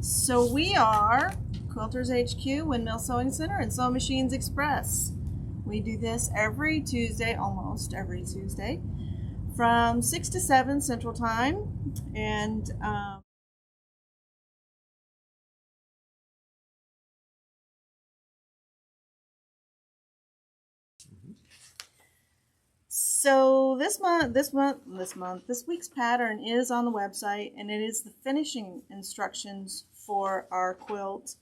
So we are Quilters HQ, Windmill Sewing Center, and Sewing Machines Express. We do this every Tuesday, almost every Tuesday, from 6 to 7 Central Time. And so this week's pattern is on the website, and it is the finishing instructions for our quilt.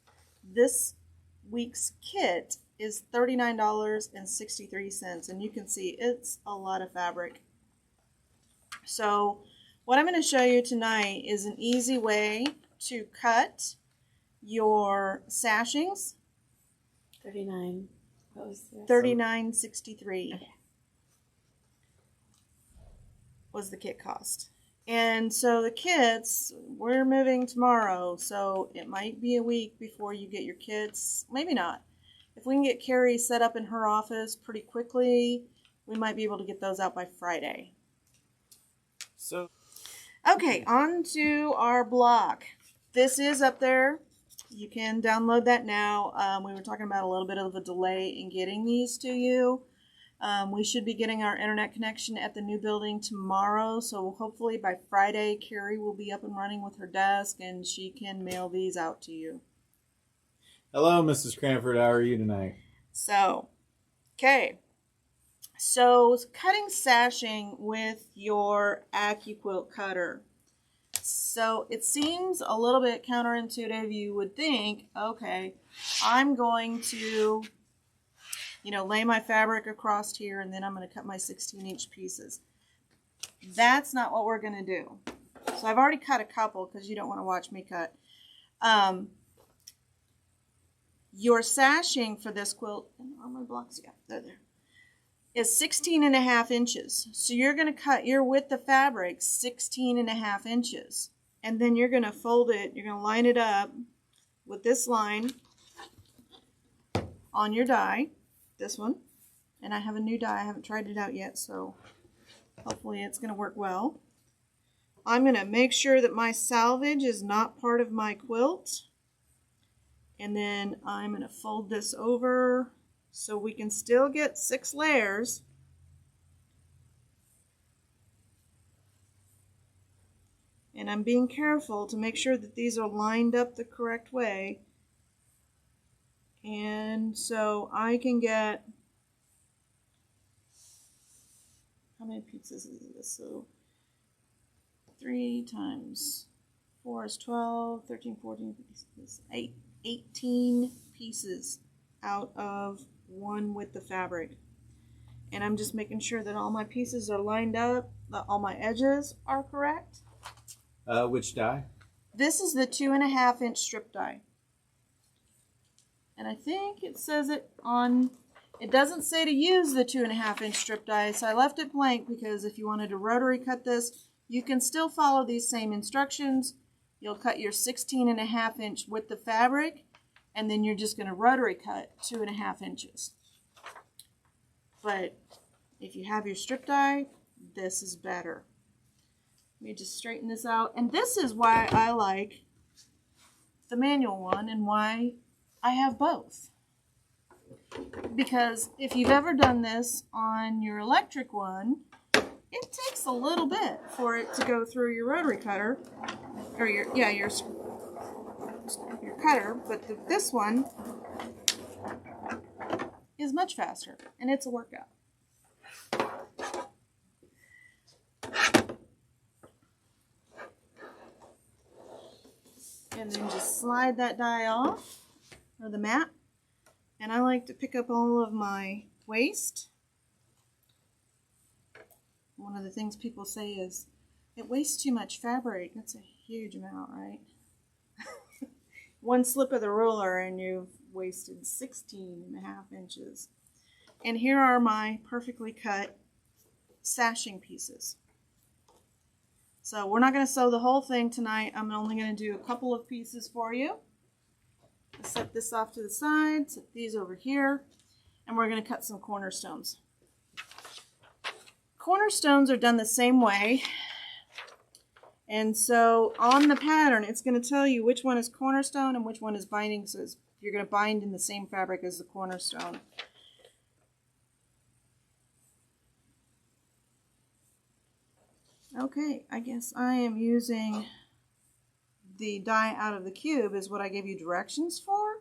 This week's kit is $39.63, and you can see it's a lot of fabric. So what I'm going to show you tonight is an easy way to cut your sashings. $39. What was the $39.63 okay. was the kit cost. And so the kits, we're moving tomorrow, so it might be a week before you get your kits. Maybe not. If we can get Carrie set up in her office pretty quickly, we might be able to get those out by Friday. Okay, on to our block. This is up there. You can download that now. We were talking about a little bit of a delay in getting these to you. We should be getting our internet connection at the new building tomorrow, so hopefully by Friday, Carrie will be up and running with her desk, and she can mail these out to you. Hello, Mrs. Cranford. How are you tonight? So, okay. So, cutting sashing with your AccuQuilt cutter. So, it seems a little bit counterintuitive. You would think, okay, I'm going to lay my fabric across here, and then I'm going to cut my 16-inch pieces. That's not what we're going to do. So I've already cut a couple because you don't want to watch me cut. Your sashing for this quilt, are my blocks? Yeah, they're there. Is 16.5 inches. So you're going to cut your width of fabric 16.5 inches. And then you're going to fold it, you're going to line it up with this line on your die. This one, and I have a new die. I haven't tried it out yet, so hopefully it's going to work well. I'm going to make sure that my salvage is not part of my quilt, and then I'm going to fold this over so we can still get 6 layers. And I'm being careful to make sure that these are lined up the correct way. And so I can get, how many pieces is this? So 3 times 4 is 12, 13, 14 pieces, 18 pieces out of one width of fabric. And I'm just making sure that all my pieces are lined up, that all my edges are correct. Which die? This is the 2.5-inch strip die. And I think it says it on, it doesn't say to use the 2.5-inch strip die, so I left it blank because if you wanted to rotary cut this, you can still follow these same instructions. You'll cut your 16.5-inch width of fabric, and then you're just going to rotary cut 2.5 inches. But if you have your strip die, this is better. Let me just straighten this out. And this is why I like the manual one and why I have both. Because if you've ever done this on your electric one, it takes a little bit for it to go through your rotary cutter, or your cutter, but this one is much faster, and it's a workout. And then just slide that die off, or the mat. And I like to pick up all of my waste. One of the things people say is, it wastes too much fabric. That's a huge amount, right? One slip of the ruler and you've wasted 16.5 inches. And here are my perfectly cut sashing pieces. So we're not going to sew the whole thing tonight. I'm only going to do a couple of pieces for you. I'll set this off to the side, set these over here, and we're going to cut some cornerstones. Cornerstones are done the same way, And so on the pattern, it's going to tell you which one is cornerstone and which one is binding. So you're going to bind in the same fabric as the cornerstone. Okay, I guess I am using the die out of the cube is what I gave you directions for.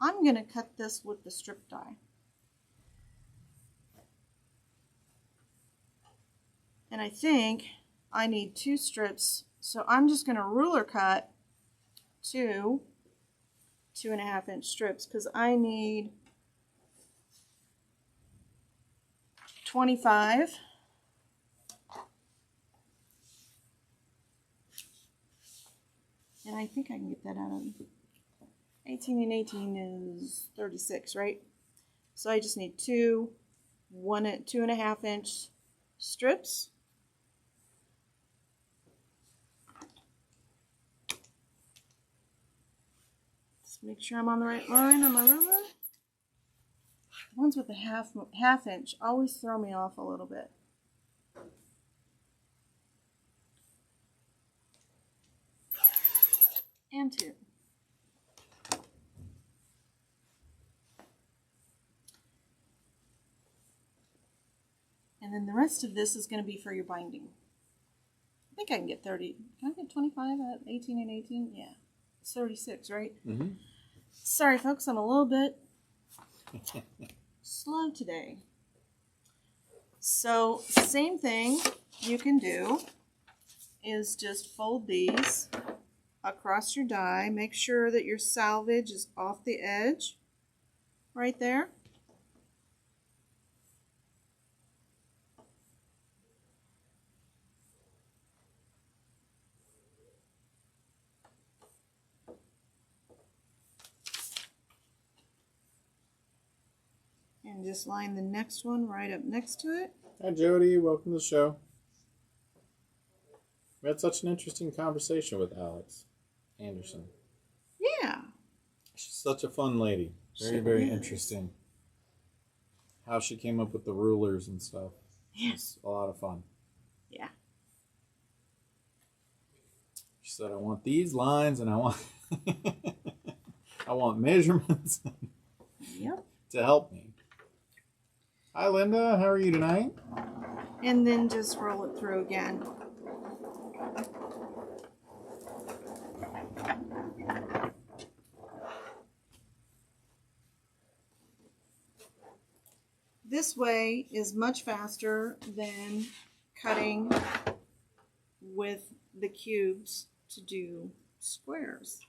I'm going to cut this with the strip die. And I think I need 2 strips, so I'm just going to ruler cut 2 2.5-inch strips because I need 25. And I think I can get that out of 18 and 18 is 36, right? So I just need 2 2.5-inch strips. Just make sure I'm on the right line on my ruler. Ones with a half inch always throw me off a little bit. And 2. And then the rest of this is going to be for your binding. I think I can get 30. Can I get 25 at 18 and 18? Yeah. It's 36, right? Mm-hmm. Sorry, folks. I'm a little bit slow today. So, same thing you can do is just fold these across your die. Make sure that your salvage is off the edge right there. And just line the next one right up next to it. Hi, Jody. Welcome to the show. We had such an interesting conversation with Alex Anderson. Yeah. She's such a fun lady. Very interesting. How she came up with the rulers and stuff. Yeah. It's a lot of fun. Yeah. She said, I want these lines and I want measurements Yep. to help me. Hi, Linda. How are you tonight? And then just roll it through again. This way is much faster than cutting with the cubes to do squares.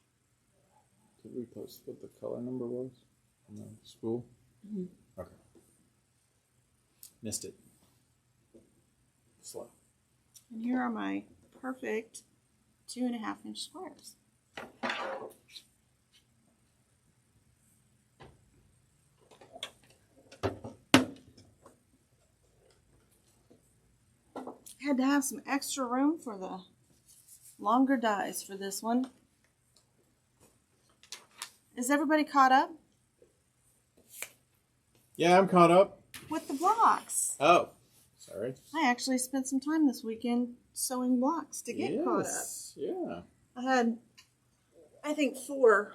Did we post what the color number was in the school? Mm-hmm. Okay. Missed it. Slow. And here are my perfect 2.5-inch squares. Had to have some extra room for the longer dies for this one. Is everybody caught up Yeah, I'm caught up. with the blocks? Oh, sorry. I actually spent some time this weekend sewing blocks to get caught up. Yeah. I had, I think, 4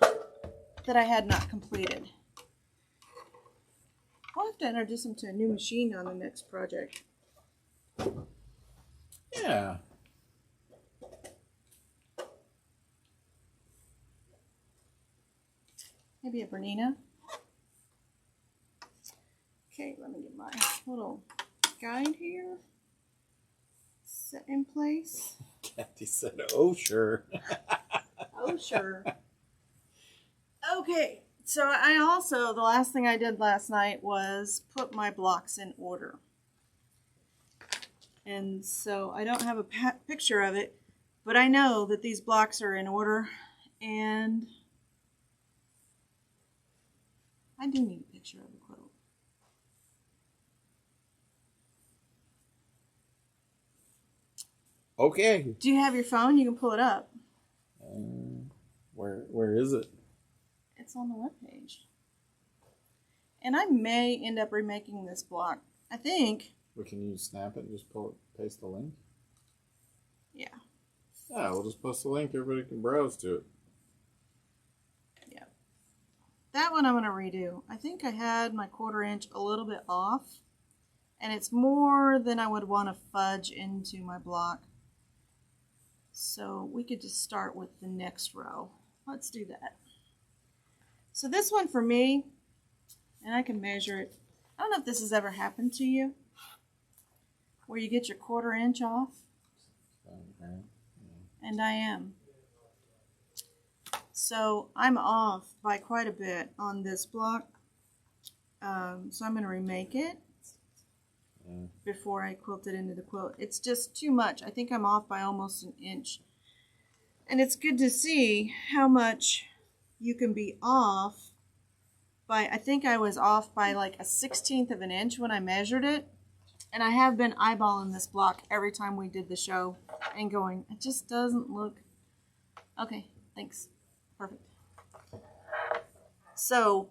that I had not completed. I'll have to introduce them to a new machine on the next project. Yeah. Maybe a Bernina. Okay, let me get my little guide here set in place. Kathy said, oh, sure. Oh, sure. Okay, so I also, the last thing I did last night was put my blocks in order. And so I don't have a picture of it, but I know that these blocks are in order, and I do need a picture of the quilt. Okay. Do you have your phone? You can pull it up. Where is it? It's on the webpage. And I may end up remaking this block. I think. Well, can you snap it and just paste the link? Yeah. Yeah, we'll just post a link. Everybody can browse to it. That one I'm going to redo. I think I had my 1/4 inch a little bit off, and it's more than I would want to fudge into my block. So we could just start with the next row. Let's do that. So this one for me, and I can measure it. I don't know if this has ever happened to you, where you get your 1/4 inch off, and I am. So I'm off by quite a bit on this block. So I'm going to remake it before I quilt it into the quilt. It's just too much. I think I'm off by almost an inch. And it's good to see how much you can be off by, I think I was off by like a 1/16 of an inch when I measured it. And I have been eyeballing this block every time we did the show and going, it just doesn't look, okay, thanks. Perfect. So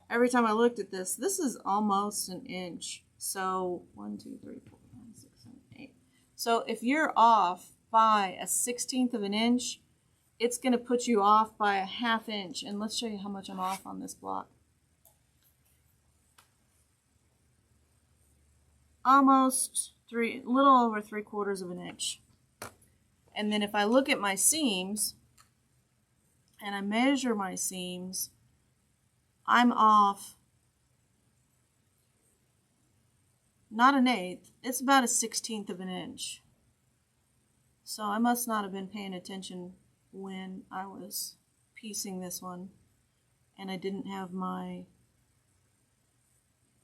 every time I looked at this, this is almost an inch. So 1, 2, 3, 4, 5, 6, 7, 8. So if you're off by a 1/16 of an inch, it's going to put you off by a 1/2 inch. And let's show you how much I'm off on this block. Almost a little over 3/4 of an inch. And then if I look at my seams, and I measure my seams, I'm off not an 1/8, it's about a 1/16 of an inch. So I must not have been paying attention when I was piecing this one, and I didn't have my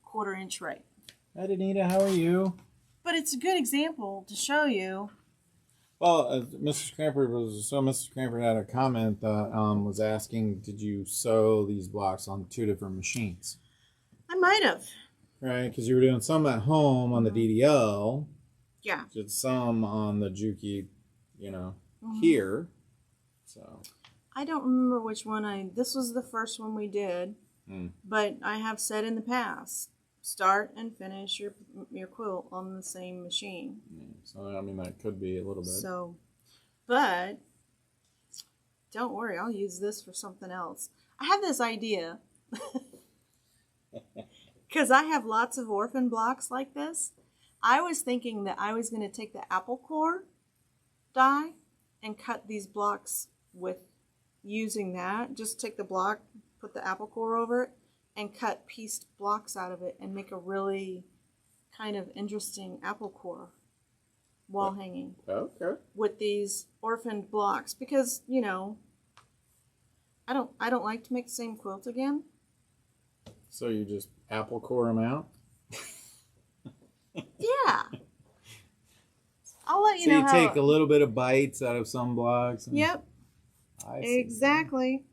1/4 inch right. Hi, Danita, how are you? But it's a good example to show you. Well, Mrs. Cranford had a comment that was asking, did you sew these blocks on 2 different machines? I might have. Right, because you were doing some at home on the DDL. Yeah. Did some on the Juki, here. So. I don't remember which one this was the first one we did, but I have said in the past, start and finish your quilt on the same machine. So, I mean, that could be a little bit. So, but don't worry, I'll use this for something else. I have this idea, because I have lots of orphan blocks like this. I was thinking that I was going to take the apple core die and cut these blocks with using that. Just take the block, put the apple core over it, and cut pieced blocks out of it and make a really kind of interesting apple core wall hanging. Okay. With these orphaned blocks, because I don't like to make the same quilt again. So you just apple core them out? Yeah. I'll let you so know. You take a little bit of bites out of some blocks. And... Yep. I see. Exactly.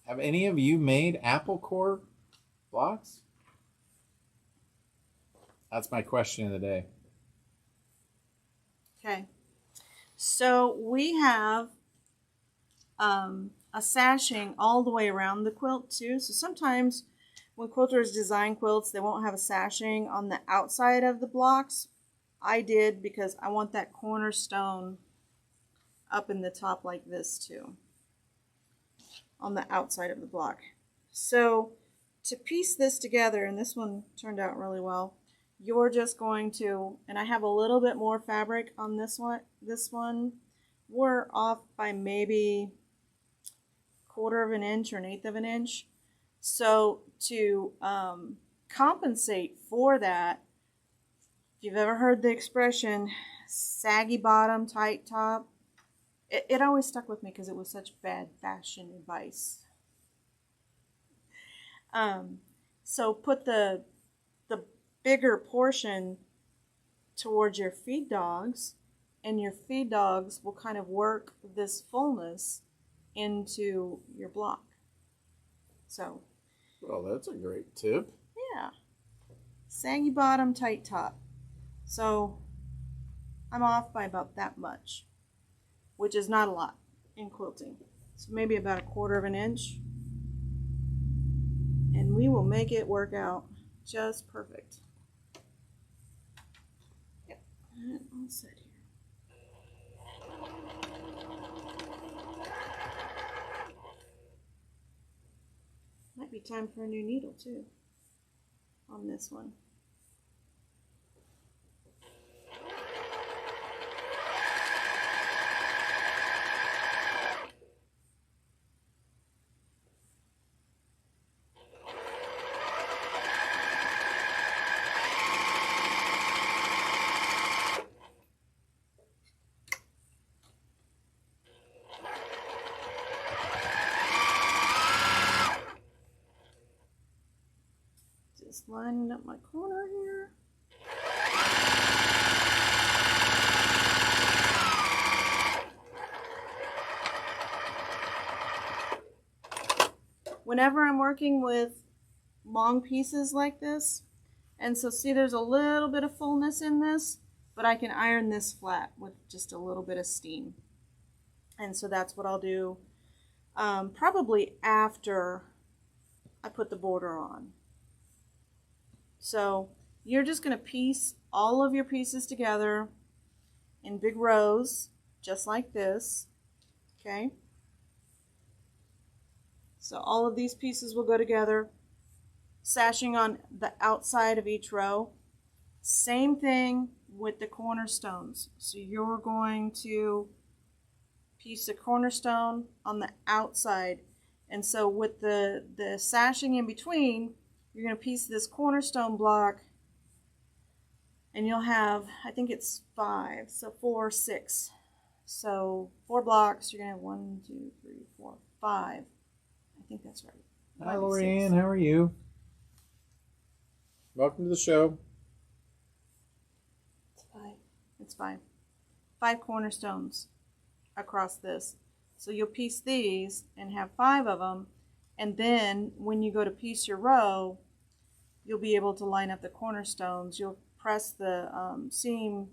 Have any of you made apple core blocks? That's my question of the day. Okay. So we have a sashing all the way around the quilt too. So sometimes when quilters design quilts, they won't have a sashing on the outside of the blocks. I did because I want that cornerstone up in the top like this too, on the outside of the block. So to piece this together, and this one turned out really well, you're just going to, and I have a little bit more fabric on this one, we're off by maybe 1/4 of an inch or 1/8 of an inch. So to compensate for that, if you've ever heard the expression saggy bottom, tight top, it always stuck with me because it was such bad fashion advice. So put the bigger portion towards your feed dogs, and your feed dogs will kind of work this fullness into your block. So, well, that's a great tip. Yeah. Saggy bottom, tight top. So I'm off by about that much, which is not a lot in quilting. So maybe about 1/4 of an inch. And we will make it work out just perfect. And all set here. Might be time for a new needle too on this one. Just lining up my corner here. Whenever I'm working with long pieces like this, and so see there's a little bit of fullness in this, but I can iron this flat with just a little bit of steam. And so that's what I'll do probably after I put the border on. So you're just going to piece all of your pieces together in big rows, just like this, okay? So all of these pieces will go together, sashing on the outside of each row. Same thing with the cornerstones. So you're going to piece a cornerstone on the outside. And so with the sashing in between, you're going to piece this cornerstone block, and you'll have, I think it's 5, so 4, 6. So 4 blocks, you're going to have 1, 2, 3, 4, 5. I think that's right. Hi, Lorianne. How are you? Welcome to the show. It's 5. It's 5. 5 cornerstones across this. So you'll piece these and have 5 of them. And then when you go to piece your row, you'll be able to line up the cornerstones. You'll press the seam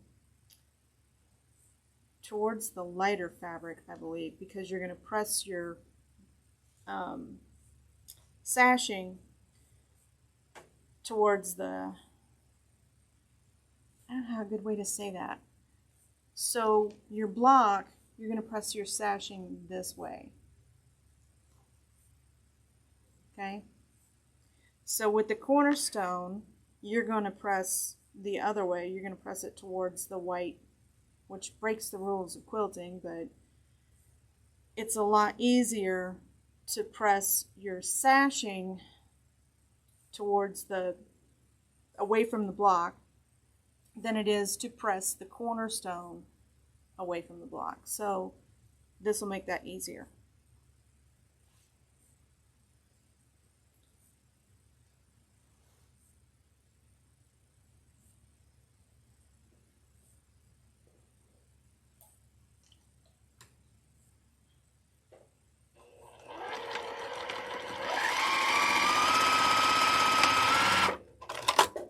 towards the lighter fabric, I believe, because you're going to press your sashing towards the, I don't know how a good way to say that. So your block, you're going to press your sashing this way. Okay? So with the cornerstone, you're going to press the other way. You're going to press it towards the white, which breaks the rules of quilting, but it's a lot easier to press your sashing towards the, away from the block, than it is to press the cornerstone away from the block. So this will make that easier.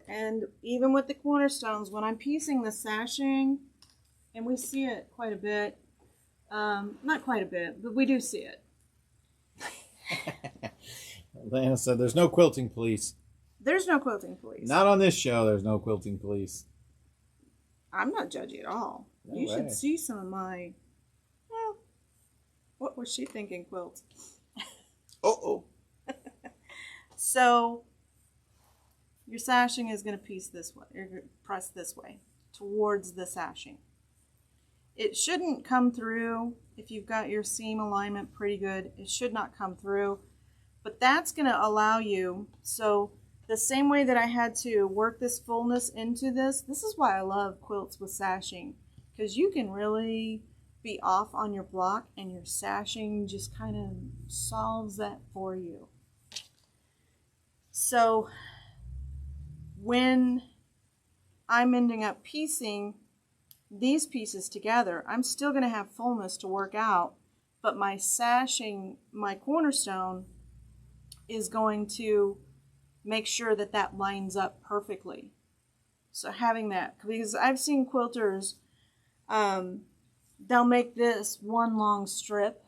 And even with the cornerstones, when I'm piecing the sashing, and we see it quite a bit, not quite a bit, but we do see it. Lana said there's no quilting police. There's no quilting police. Not on this show, there's no quilting police. I'm not judgy at all. No You way. should see some of my, well, what was she thinking, quilts? Oh. So your sashing is going to piece this way, or press this way towards the sashing. It shouldn't come through if you've got your seam alignment pretty good. It should not come through, but that's going to allow you, so the same way that I had to work this fullness into this is why I love quilts with sashing, because you can really be off on your block and your sashing just kind of solves that for you. So when I'm ending up piecing these pieces together, I'm still going to have fullness to work out, but my sashing, my cornerstone, is going to make sure that that lines up perfectly. So having that, because I've seen quilters, they'll make this one long strip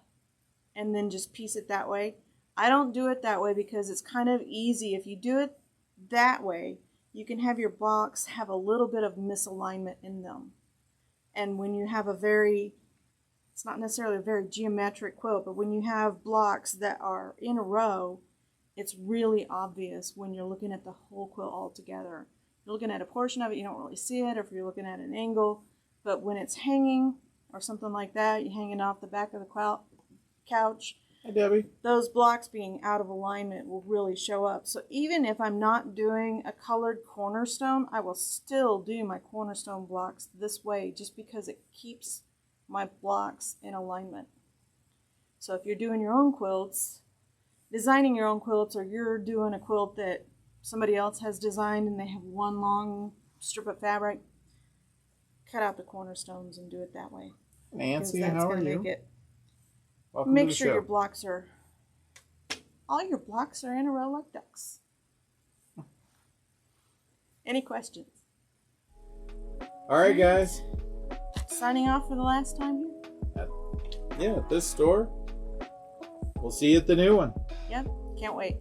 and then just piece it that way. I don't do it that way because it's kind of easy. If you do it that way, you can have your blocks have a little bit of misalignment in them. And when you have it's not necessarily a very geometric quilt, but when you have blocks that are in a row, it's really obvious when you're looking at the whole quilt all together. If you're looking at a portion of it, you don't really see it, or if you're looking at an angle. But when it's hanging or something like that, you're hanging off the back of the couch, Hi, Debbie. those blocks being out of alignment will really show up. So even if I'm not doing a colored cornerstone, I will still do my cornerstone blocks this way, just because it keeps my blocks in alignment. So if you're doing your own quilts, designing your own quilts, or you're doing a quilt that somebody else has designed and they have one long strip of fabric, cut out the cornerstones and do it that way. Nancy, Because that's how are going to you? make it, Welcome make to the sure show. your blocks are, all your blocks are in a row like ducks. Any questions? All right, guys. Signing off for the last time here? Yeah, at this store. We'll see you at the new one. Yep, can't wait.